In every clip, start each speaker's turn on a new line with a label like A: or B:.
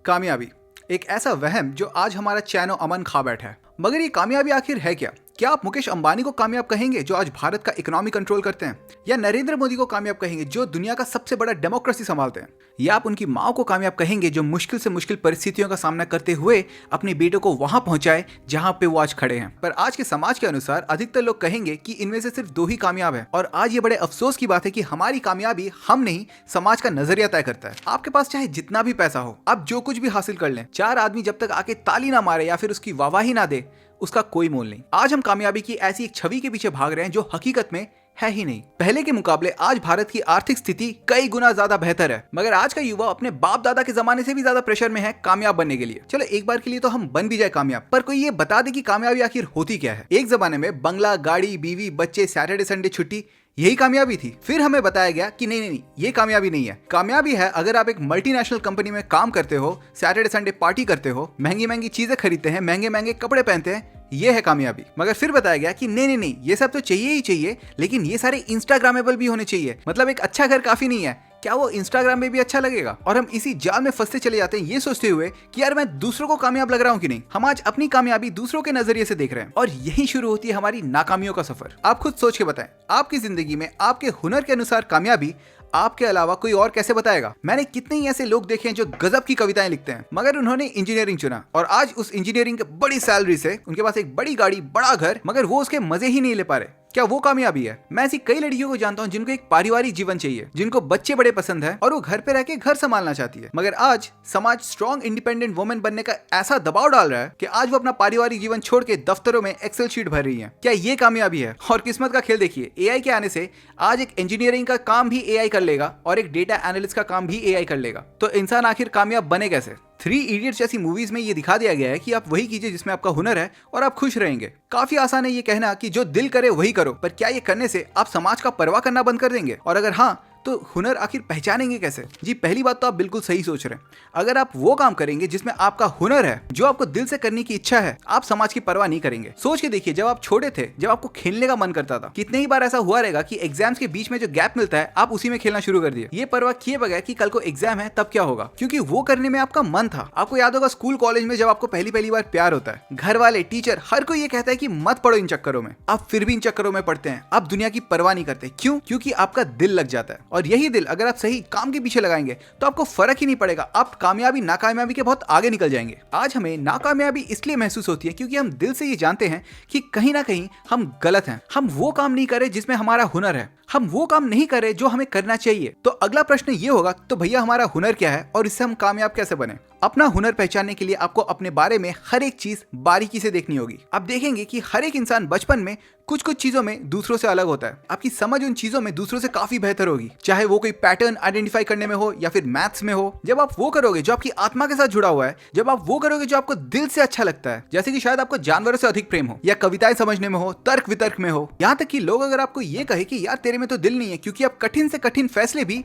A: कामयाबी एक ऐसा वहम जो आज हमारा चैन और अमन खा बैठा है। मगर ये कामयाबी आखिर है क्या? क्या आप मुकेश अंबानी को कामयाब कहेंगे जो आज भारत का इकोनॉमी कंट्रोल करते हैं, या नरेंद्र मोदी को कामयाब कहेंगे जो दुनिया का सबसे बड़ा डेमोक्रेसी संभालते हैं, या आप उनकी माँ को कामयाब कहेंगे जो मुश्किल से मुश्किल परिस्थितियों का सामना करते हुए अपने बेटों को वहां पहुंचाए जहां पे वो आज खड़े हैं। पर आज के समाज के अनुसार अधिकतर लोग कहेंगे कि इनमें से सिर्फ 2 ही कामयाब है। और आज ये बड़े अफसोस की बात है कि हमारी कामयाबी हम नहीं, समाज का नजरिया तय करता है। आपके पास चाहे जितना भी पैसा हो, आप जो कुछ भी हासिल कर लें, 4 आदमी जब तक आके ताली ना मारे या फिर उसकी वाहवाही ना दे, उसका कोई मोल नहीं। आज हम कामयाबी की ऐसी एक छवि के पीछे भाग रहे हैं जो हकीकत में है ही नहीं। पहले के मुकाबले आज भारत की आर्थिक स्थिति कई गुना ज्यादा बेहतर है, मगर आज का युवा अपने बाप दादा के जमाने से भी ज्यादा प्रेशर में है कामयाब बनने के लिए। चलो एक बार के लिए तो हम बन भी जाए कामयाब, पर कोई ये बता दे कि कामयाबी आखिर होती क्या है। एक जमाने में बंगला, गाड़ी, बीवी, बच्चे, सैटरडे संडे छुट्टी, यही कामयाबी थी। फिर हमें बताया गया कि नहीं, ये कामयाबी नहीं है। कामयाबी है अगर आप एक मल्टीनेशनल कंपनी में काम करते हो, सैटरडे संडे पार्टी करते हो, महंगी महंगी चीजें खरीदते हैं, महंगे महंगे कपड़े पहनते हैं, ये है कामयाबी। मगर फिर बताया गया कि नहीं, ये सब तो चाहिए ही चाहिए, लेकिन ये सारे इंस्टाग्रामेबल भी होने चाहिए। मतलब एक अच्छा घर काफी नहीं है, क्या वो इंस्टाग्राम में भी अच्छा लगेगा? और हम इसी जाल में फंसते चले जाते हैं ये सोचते हुए कि यार मैं दूसरों को कामयाब लग रहा हूँ कि नहीं। हम आज अपनी कामयाबी दूसरों के नजरिए से देख रहे हैं और यही शुरू होती है हमारी नाकामियों का सफर। आप खुद सोच के बताएं, आपकी जिंदगी में आपके हुनर के अनुसार कामयाबी आपके अलावा कोई और कैसे बताएगा? मैंने कितने ही ऐसे लोग देखे हैं जो गजब की कविताएं लिखते हैं, मगर उन्होंने इंजीनियरिंग चुना और आज उस इंजीनियरिंग के बड़ी सैलरी से उनके पास एक बड़ी गाड़ी, बड़ा घर, मगर वो उसके मजे ही नहीं ले पा रहे। क्या वो कामयाबी है? मैं ऐसी कई लड़कियों को जानता हूँ जिनको एक पारिवारिक जीवन चाहिए, जिनको बच्चे बड़े पसंद है और वो घर पे रह के घर संभालना चाहती है। मगर आज समाज स्ट्रॉन्ग इंडिपेंडेंट वुमेन बनने का ऐसा दबाव डाल रहा है कि आज वो अपना पारिवारिक जीवन छोड़ के दफ्तरों में एक्सेल शीट भर रही है। क्या ये कामयाबी है? और किस्मत का खेल देखिए, एआई के आने से आज एक इंजीनियरिंग का काम भी एआई कर लेगा और एक डेटा एनालिस्ट का काम भी एआई कर लेगा। तो इंसान आखिर कामयाब बने कैसे? 3 इडियट्स जैसी मूवीज में ये दिखा दिया गया है कि आप वही कीजिए जिसमें आपका हुनर है और आप खुश रहेंगे। काफी आसान है ये कहना कि जो दिल करे वही करो, पर क्या ये करने से आप समाज का परवाह करना बंद कर देंगे? और अगर हाँ, तो हुनर आखिर पहचानेंगे कैसे? जी, पहली बात तो आप बिल्कुल सही सोच रहे हैं। अगर आप वो काम करेंगे जिसमें आपका हुनर है, जो आपको दिल से करने की इच्छा है, आप समाज की परवाह नहीं करेंगे। सोच के देखिए, जब आप छोटे थे, जब आपको खेलने का मन करता था, कितने ही बार ऐसा हुआ रहेगा कि एग्जाम्स के बीच में जो गैप मिलता है आप उसी में खेलना शुरू कर दिए, ये परवाह किए बगैर कि कल को एग्जाम है तब क्या होगा, क्योंकि वो करने में आपका मन था। आपको याद होगा स्कूल कॉलेज में जब आपको पहली बार प्यार होता है, घर वाले, टीचर, हर कोई ये कहता है कि मत पढ़ो इन चक्करों में। आप फिर भी इन चक्करों में पढ़ते हैं। आप दुनिया की परवाह नहीं करते। क्यों? क्योंकि आपका दिल लग जाता है। और यही दिल अगर आप सही काम के पीछे लगाएंगे तो आपको फर्क ही नहीं पड़ेगा। आप कामयाबी नाकामयाबी के बहुत आगे निकल जाएंगे। आज हमें नाकामयाबी इसलिए महसूस होती है क्योंकि हम दिल से ये जानते हैं कि कहीं ना कहीं हम गलत हैं। हम वो काम नहीं करें जिसमें हमारा हुनर है, हम वो काम नहीं करें जो हमें करना चाहिए। तो अगला प्रश्न ये होगा, तो भैया हमारा हुनर क्या है और इससे हम कामयाब कैसे बने? अपना हुनर पहचानने के लिए आपको अपने बारे में हर एक चीज बारीकी से देखनी होगी। आप देखेंगे कि हर एक इंसान बचपन में कुछ चीजों में दूसरों से अलग होता है। आपकी समझ उन चीजों में दूसरों से काफी बेहतर होगी, चाहे वो कोई पैटर्न आइडेंटिफाई करने में हो या फिर मैथ्स में हो। जब आप वो करोगे जो आपकी आत्मा के साथ जुड़ा हुआ है, जब आप वो करोगे जो आपको दिल से अच्छा लगता है, जैसे कि शायद आपको जानवरों से अधिक प्रेम हो, या कविताएं समझने में हो, तर्क वितर्क में हो, यहाँ तक कि लोग अगर आपको ये कहे कि यार तेरे में तो दिल नहीं है क्योंकि आप कठिन से कठिन फैसले भी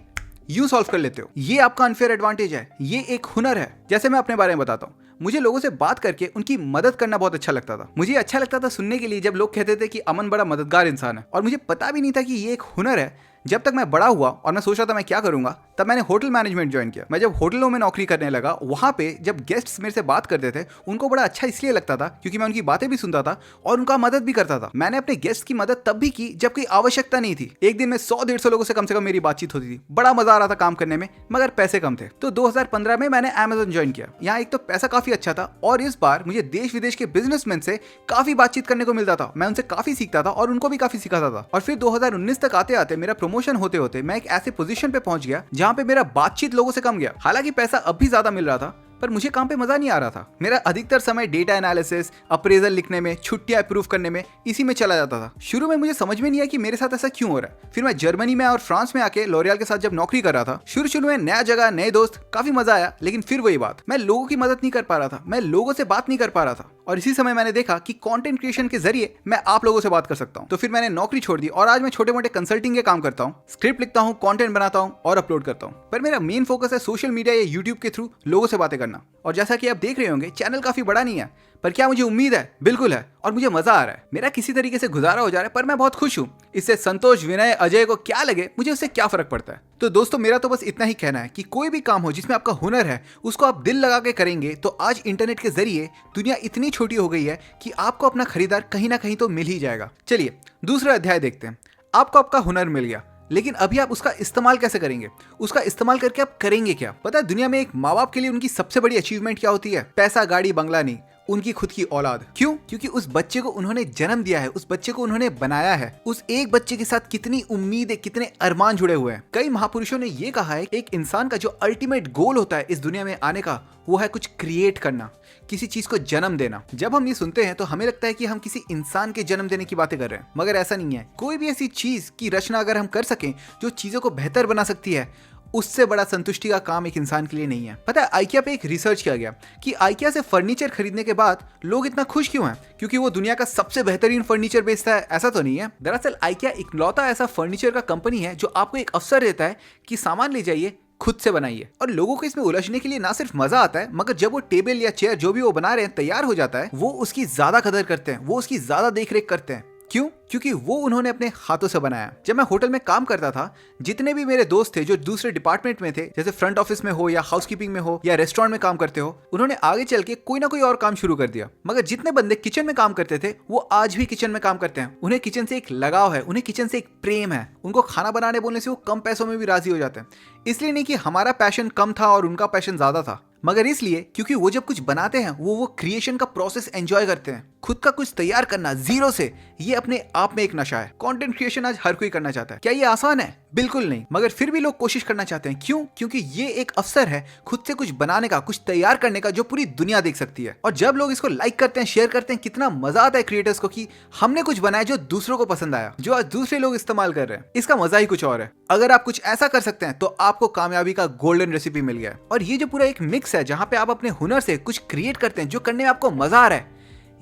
A: यूं सॉल्व कर लेते हो, ये आपका अनफेयर एडवांटेज है, ये एक हुनर है। जैसे मैं अपने बारे में बताता हूँ, मुझे लोगों से बात करके उनकी मदद करना बहुत अच्छा लगता था। मुझे अच्छा लगता था सुनने के लिए जब लोग कहते थे कि अमन बड़ा मददगार इंसान है, और मुझे पता भी नहीं था कि ये एक हुनर है। जब तक मैं बड़ा हुआ और मैं सोच रहा था मैं क्या करूंगा, तब मैंने होटल मैनेजमेंट ज्वाइन किया। मैं जब होटलों में नौकरी करने लगा, वहां पे जब गेस्ट्स मेरे से बात करते थे, उनको बड़ा अच्छा इसलिए लगता था क्योंकि मैं उनकी बातें भी सुनता था और उनका मदद भी करता था। मैंने अपने गेस्ट की मदद तब भी की जब कोई आवश्यकता नहीं थी। एक दिन में 100-150 लोगों से कम मेरी बातचीत होती थी। बड़ा मजा आ रहा था काम करने में, मगर पैसे कम थे। तो 2015 में मैंने Amazon ज्वाइन किया। यहाँ एक तो पैसा काफी अच्छा था और इस बार मुझे देश विदेश के बिजनेसमैन से काफी बातचीत करने को मिलता था। मैं उनसे काफी सीखता था और उनको भी काफी सिखाता था। और फिर 2019 तक आते आते मेरा प्रमोशन होते होते मैं एक ऐसे पोजीशन पे पहुंच गया जहां पे मेरा बातचीत लोगों से कम गया। हालांकि पैसा अब भी ज्यादा मिल रहा था, पर मुझे काम पे मजा नहीं आ रहा था। मेरा अधिकतर समय डेटा एनालिसिस, अप्रेजल लिखने में, छुट्टियां अप्रूव करने में, इसी में चला जाता था। शुरू में मुझे समझ में नहीं आया कि मेरे साथ ऐसा क्यों हो रहा है। फिर मैं जर्मनी में और फ्रांस में आके लॉरियल के साथ जब नौकरी कर रहा था, शुरू में नया जगह, नए दोस्त, काफी मजा आया। लेकिन फिर वही बात, मैं लोगों की मदद नहीं कर पा रहा था, मैं लोगों से बात नहीं कर पा रहा था। और इसी समय मैंने देखा कि कंटेंट क्रिएशन के जरिए मैं आप लोगों से बात कर सकता हूं। तो फिर मैंने नौकरी छोड़ दी और आज मैं छोटे मोटे कंसल्टिंग के काम करता हूं, स्क्रिप्ट लिखता हूं, कंटेंट बनाता हूं और अपलोड करता हूं। पर मेरा मेन फोकस है सोशल मीडिया या यूट्यूब के थ्रू लोगों से बातें करना। और जैसा कि आप देख रहे होंगे, चैनल काफी बड़ा नहीं है, पर क्या मुझे उम्मीद है? बिल्कुल है। और मुझे मजा आ रहा है। मेरा किसी तरीके से गुजारा हो जा रहा है, पर मैं बहुत खुश हूँ। इससे संतोष, विनय, अजय को क्या लगे, मुझे उससे क्या फर्क पड़ता है। तो दोस्तों मेरा तो बस इतना ही कहना है कि कोई भी काम हो जिसमें आपका हुनर है उसको आप दिल लगा के करेंगे तो आज इंटरनेट के जरिए दुनिया इतनी छोटी हो गई है कि आपको अपना खरीदार कहीं ना कहीं तो मिल ही जाएगा। चलिए दूसरा अध्याय देखते हैं। आपको आपका हुनर मिल गया, लेकिन अभी आप उसका इस्तेमाल कैसे करेंगे? उसका इस्तेमाल करके आप करेंगे क्या? पता है दुनिया में एक माँ बाप के लिए उनकी सबसे बड़ी अचीवमेंट क्या होती है? पैसा, गाड़ी, बंगला नहीं, उनकी खुद की औलाद। क्यों? क्योंकि उस बच्चे को उन्होंने जन्म दिया है, उस बच्चे को उन्होंने बनाया है। उस एक बच्चे के साथ कितनी उम्मीदें, कितने अरमान जुड़े हुए हैं। कई महापुरुषों ने ये कहा है एक इंसान का जो अल्टीमेट गोल होता है इस दुनिया में आने का, वो है कुछ क्रिएट करना, किसी चीज को जन्म देना। जब हम ये सुनते हैं तो हमें लगता है कि हम किसी इंसान के जन्म देने की बातें कर रहे हैं, मगर ऐसा नहीं है। कोई भी ऐसी चीज की रचना अगर हम कर सकें जो चीजों को बेहतर बना सकती है, उससे बड़ा संतुष्टि का काम एक इंसान के लिए नहीं है। पता है आइकिया पे एक रिसर्च किया गया कि आइकिया से फर्नीचर खरीदने के बाद लोग इतना खुश क्यों हैं? क्योंकि वो दुनिया का सबसे बेहतरीन फर्नीचर बेचता है? ऐसा तो नहीं है। दरअसल आइकिया इकलौता ऐसा फर्नीचर का कंपनी है जो आपको एक अवसर देता है कि सामान ले जाइए, खुद से बनाइए। और लोगों को इसमें उलझने के लिए ना सिर्फ मजा आता है, मगर जब वो टेबल या चेयर जो भी वो बना रहे हैं तैयार हो जाता है, वो उसकी ज्यादा कदर करते हैं, वो उसकी ज्यादा देखरेख करते हैं। क्यों? क्योंकि वो उन्होंने अपने हाथों से बनाया। जब मैं होटल में काम करता था, जितने भी मेरे दोस्त थे जो दूसरे डिपार्टमेंट में थे, जैसे फ्रंट ऑफिस में हो या हाउसकीपिंग में हो या रेस्टोरेंट में काम करते हो, उन्होंने आगे चल के कोई ना कोई और काम शुरू कर दिया। मगर जितने बंदे किचन में काम करते थे वो आज भी किचन में काम करते हैं। उन्हें किचन से एक लगाव है, उन्हें किचन से एक प्रेम है। उनको खाना बनाने बोलने से वो कम पैसों में भी राजी हो जाते हैं। इसलिए नहीं कि हमारा पैशन कम था और उनका पैशन ज्यादा था, मगर इसलिए क्योंकि वो जब कुछ बनाते हैं वो क्रिएशन का प्रोसेस एंजॉय करते हैं। खुद का कुछ तैयार करना जीरो से, ये अपने आप में एक नशा है। कंटेंट क्रिएशन आज हर कोई करना चाहता है। क्या ये आसान है? बिल्कुल नहीं, मगर फिर भी लोग कोशिश करना चाहते हैं। क्यों? क्योंकि ये एक अवसर है खुद से कुछ बनाने का, कुछ तैयार करने का, जो पूरी दुनिया देख सकती है। और जब लोग इसको लाइक करते हैं, शेयर करते हैं, कितना मजा आता है क्रिएटर्स को कि हमने कुछ बनाया जो दूसरों को पसंद आया, जो आज दूसरे लोग इस्तेमाल कर रहे हैं। इसका मजा ही कुछ और है। अगर आप कुछ ऐसा कर सकते हैं तो आपको कामयाबी का गोल्डन रेसिपी मिल गया है। और ये जो पूरा एक मिक्स है जहां पे आप अपने हुनर से कुछ क्रिएट करते हैं जो करने में आपको मजा आ रहा है,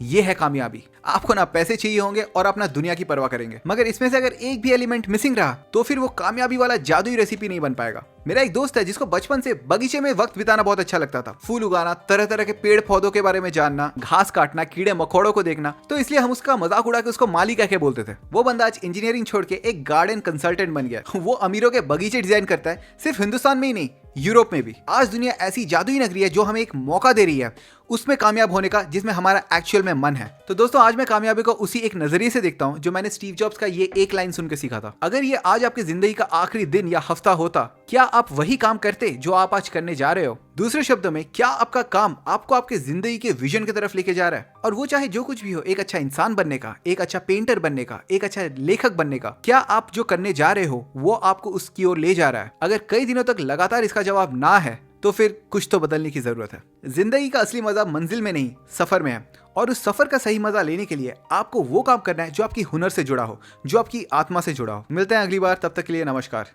A: ये है कामयाबी। आपको ना पैसे चाहिए होंगे और अपना दुनिया की परवाह करेंगे, मगर इसमें से अगर एक भी एलिमेंट मिसिंग रहा तो फिर वो कामयाबी वाला जादुई रेसिपी नहीं बन पाएगा। मेरा एक दोस्त है जिसको बचपन से बगीचे में वक्त बिताना बहुत अच्छा लगता था। फूल उगाना, तरह तरह के पेड़ पौधों के बारे में जानना, घास काटना, कीड़े मकोड़ों को देखना। तो इसलिए हम उसका मजाक उड़ा के उसको माली कह के बोलते थे। वो बंदा आज इंजीनियरिंग छोड़ के एक गार्डन कंसल्टेंट बन गया। वो अमीरों के बगीचे डिजाइन करता है, सिर्फ हिंदुस्तान में ही नहीं, यूरोप में भी। आज दुनिया ऐसी जादुई नगरी है जो हमें एक मौका दे रही है उसमें कामयाब होने का, जिसमें हमारा एक्चुअल में मन है। तो दोस्तों आज मैं कामयाबी को उसी एक नजरिए से देखता हूं जो मैंने स्टीव जॉब्स का ये एक लाइन सुन के सीखा था। अगर ये आज आपकी जिंदगी का आखिरी दिन या हफ्ता होता, क्या आप वही काम करते जो आप आज करने जा रहे हो? दूसरे शब्दों में, क्या आपका काम आपको आपके जिंदगी के विजन की तरफ लेके जा रहा है? और वो चाहे जो कुछ भी हो, एक अच्छा इंसान बनने का, एक अच्छा पेंटर बनने का, एक अच्छा लेखक बनने का, क्या आप जो करने जा रहे हो वो आपको उसकी ओर ले जा रहा है? अगर कई दिनों तक लगातार इसका जवाब ना है तो फिर कुछ तो बदलने की जरूरत है। जिंदगी का असली मजा मंजिल में नहीं, सफर में है। और उस सफर का सही मजा लेने के लिए आपको वो काम करना है जो आपकी हुनर से जुड़ा हो, जो आपकी आत्मा से जुड़ा हो। मिलते हैं अगली बार, तब तक के लिए नमस्कार।